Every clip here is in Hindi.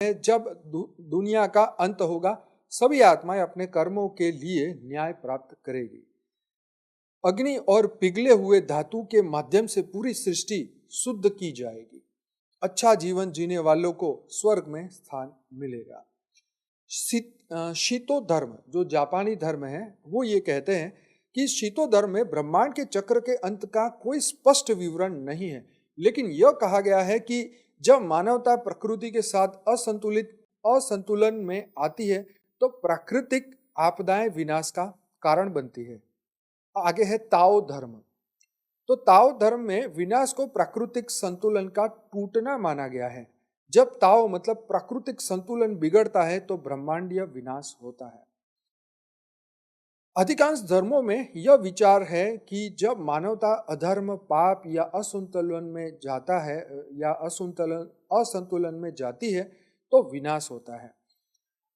जब दुनिया का अंत होगा, सभी आत्माएं अपने कर्मों के लिए न्याय प्राप्त करेगी। अग्नि और पिघले हुए धातु के माध्यम से पूरी सृष्टि शुद्ध की जाएगी। अच्छा जीवन जीने वालों को स्वर्ग में स्थान मिलेगा। शीतो धर्म, जो जापानी धर्म है, वो ये कहते हैं कि शीतो धर्म में ब्रह्मांड के चक्र के अंत का कोई स्पष्ट विवरण नहीं है, लेकिन यह कहा गया है कि जब मानवता प्रकृति के साथ असंतुलन में आती है तो प्राकृतिक आपदाएं विनाश का कारण बनती है। आगे है ताओ धर्म। तो ताओ धर्म में विनाश को प्राकृतिक संतुलन का टूटना माना गया है। जब ताओ मतलब प्राकृतिक संतुलन बिगड़ता है तो ब्रह्मांडीय विनाश होता है। अधिकांश धर्मों में यह विचार है कि जब मानवता अधर्म, पाप या असंतुलन में जाता है या असंतुलन में जाती है तो विनाश होता है,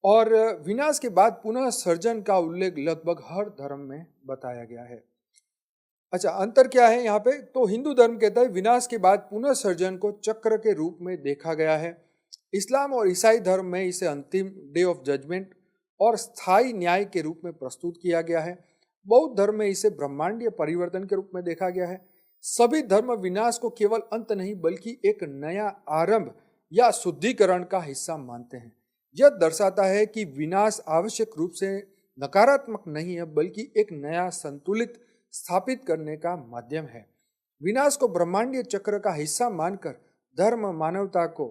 और विनाश के बाद पुनः सर्जन का उल्लेख लगभग हर धर्म में बताया गया है। अच्छा, अंतर क्या है यहाँ पे? तो हिंदू धर्म कहता है विनाश के बाद पुनः सर्जन को चक्र के रूप में देखा गया है। इस्लाम और ईसाई धर्म में इसे अंतिम डे ऑफ जजमेंट और स्थायी न्याय के रूप में प्रस्तुत किया गया है। बौद्ध धर्म में इसे ब्रह्मांडीय परिवर्तन के रूप में देखा गया है। सभी धर्म विनाश को केवल अंत नहीं बल्कि एक नया आरंभ या शुद्धिकरण का हिस्सा मानते हैं। यह दर्शाता है कि विनाश आवश्यक रूप से नकारात्मक नहीं है बल्कि एक नया संतुलित स्थापित करने का माध्यम है। विनाश को ब्रह्मांडीय चक्र का हिस्सा मानकर धर्म मानवता को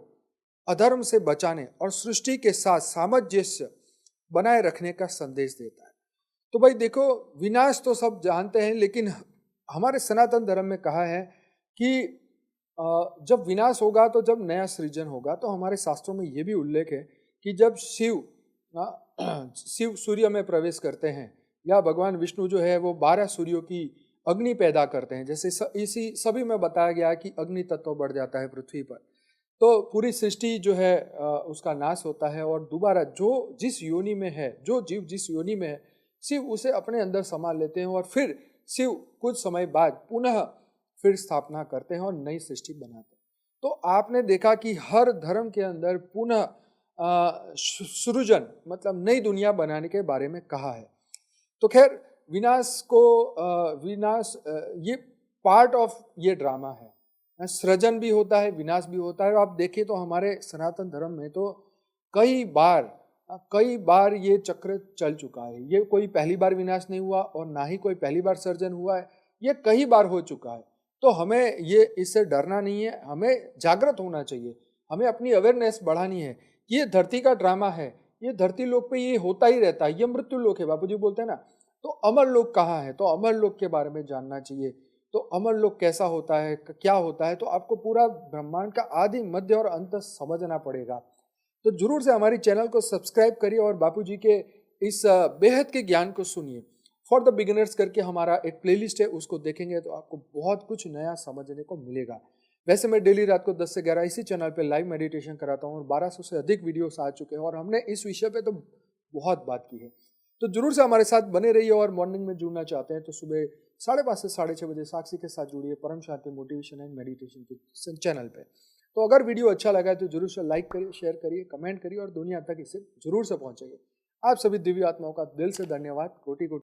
अधर्म से बचाने और सृष्टि के साथ सामंजस्य बनाए रखने का संदेश देता है। तो भाई देखो, विनाश तो सब जानते हैं, लेकिन हमारे सनातन धर्म में कहा है कि जब विनाश होगा तो जब नया सृजन होगा। तो हमारे शास्त्रों में यह भी उल्लेख है कि जब शिव सूर्य में प्रवेश करते हैं या भगवान विष्णु जो है वो 12 सूर्यों की अग्नि पैदा करते हैं, जैसे इसी सभी में बताया गया है कि अग्नि तत्व बढ़ जाता है पृथ्वी पर, तो पूरी सृष्टि जो है उसका नाश होता है और दोबारा जो जिस योनि में है, जो जीव जिस योनि में है, शिव उसे अपने अंदर समा लेते हैं और फिर शिव कुछ समय बाद पुनः फिर स्थापना करते हैं और नई सृष्टि बनाते हैं। तो आपने देखा कि हर धर्म के अंदर पुनः सृजन मतलब नई दुनिया बनाने के बारे में कहा है। तो खैर, विनाश ये पार्ट ऑफ ये ड्रामा है। सृजन भी होता है, विनाश भी होता है। आप देखिए तो हमारे सनातन धर्म में तो कई बार ये चक्र चल चुका है। ये कोई पहली बार विनाश नहीं हुआ और ना ही कोई पहली बार सर्जन हुआ है, ये कई बार हो चुका है। तो हमें ये इससे डरना नहीं है, हमें जागृत होना चाहिए, हमें अपनी अवेयरनेस बढ़ानी है। ये धरती का ड्रामा है, ये धरती लोक पे ये होता ही रहता है। ये मृत्यु लोक है, बापूजी बोलते हैं ना। तो अमर लोक कहाँ है? तो अमर लोक के बारे में जानना चाहिए। तो अमर लोक कैसा होता है, क्या होता है, तो आपको पूरा ब्रह्मांड का आदि मध्य और अंत समझना पड़ेगा। तो जरूर से हमारी चैनल को सब्सक्राइब करिए और बापूजी के इस बेहद के ज्ञान को सुनिए। फॉर द बिगिनर्स करके हमारा एक प्लेलिस्ट है, उसको देखेंगे तो आपको बहुत कुछ नया समझने को मिलेगा। वैसे मैं डेली रात को 10 से 11 इसी चैनल पे लाइव मेडिटेशन कराता हूँ और 1200 से अधिक वीडियोस आ चुके हैं और हमने इस विषय पे तो बहुत बात की है। तो जरूर से हमारे साथ बने रहिए और मॉर्निंग में जुड़ना चाहते हैं तो सुबह 5:30 से 6:30 बजे साक्षी के साथ जुड़िए परम शांति मोटिवेशन एंड मेडिटेशन के चैनल पे। तो अगर वीडियो अच्छा लगा है तो जरूर से लाइक करिए, शेयर करिए, कमेंट करिए और दुनिया तक इसे जरूर से पहुंचाइए। आप सभी दिव्य आत्माओं का दिल से धन्यवाद। कोटि कोटि